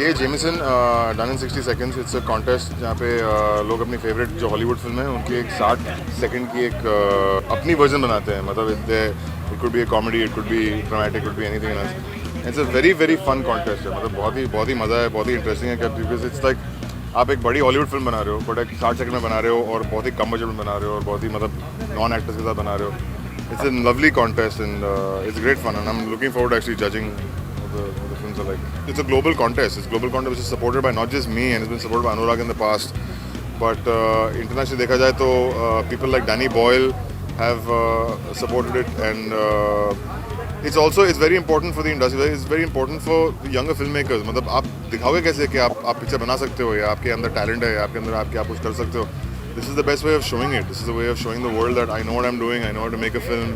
ये Jameson done in 60 seconds, it's a contest जहाँ पे लोग अपनी फेवरेट जो हॉलीवुड फिल्म है उनकी एक 60 सेकंड की एक अपनी वर्जन बनाते हैं. मतलब it could be a comedy, it could be dramatic, could be anything else. It's a very fun contest है. मतलब बहुत ही मज़ा है, बहुत ही इंटरेस्टिंग है. बिकॉज इट्स लाइक आप एक बड़ी हॉलीवुड फिल्म बना रहे हो बट एक 60 सेकंड में बना रहे हो और बहुत ही कम बजट में बना रहे हो और बहुत ही मतलब नॉन एक्टर्स के साथ बना रहे हो. It's a lovely contest and it's great fun and I'm looking forward to actually judging what the films are like. It's a global contest. It's a global contest which is supported by not just me and it's been supported by Anurag in the past. But internationally देखा जाए तो people like Danny Boyle have supported it and it's very important for the industry. It's very important for the younger filmmakers. मतलब आप दिखाओगे कैसे कि आप picture बना सकते हो या आपके अंदर टैलेंट है, आपके अंदर आप कुछ कर सकते हो. This is the best way of showing it. This is the way of showing the world that I know what I'm doing, I know how to make a film,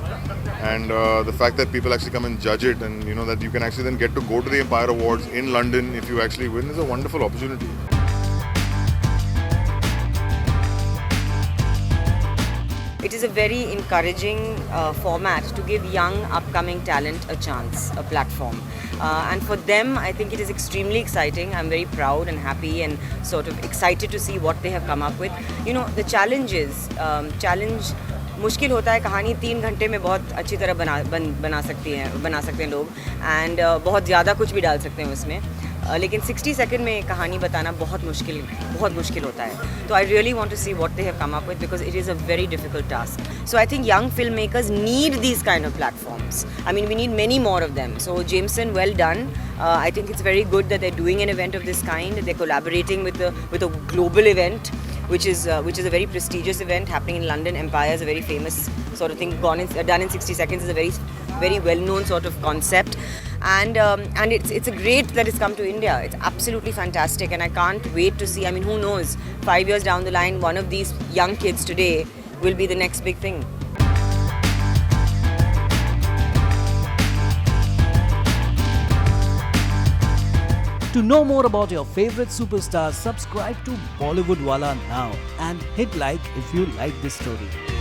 and the fact that people actually come and judge it, and you know that you can actually then get to go to the Empire Awards in London if you actually win is a wonderful opportunity. It is a very encouraging format to give young upcoming talent a chance, a platform. And for them, I think it is extremely exciting. I'm very proud and happy and sort of excited to see what they have come up with. You know, the challenge मुश्किल होता है. कहानी 3 घंटे में बहुत अच्छी तरह बना सकते हैं लोग एंड बहुत ज़्यादा कुछ भी डाल सकते हैं उसमें. लेकिन 60 सेकंड में कहानी बताना बहुत मुश्किल होता है. तो I really want to see what they have come up with because it is a very difficult task. So I think young film makers need these kind of platforms. I mean we need many more of them. So Jameson, well done. I think it's very good that they're doing an event of this kind. They're collaborating with a global event, which is a very prestigious event happening in London. Empire is a very famous sort of thing. Done in 60 seconds is a very well-known sort of concept, and it's a great that it's come to India. It's absolutely fantastic, and I can't wait to see. I mean, who knows? 5 years down the line, one of these young kids today will be the next big thing. To know more about your favorite superstars, subscribe to Bollywood Wala now and hit like if you like this story.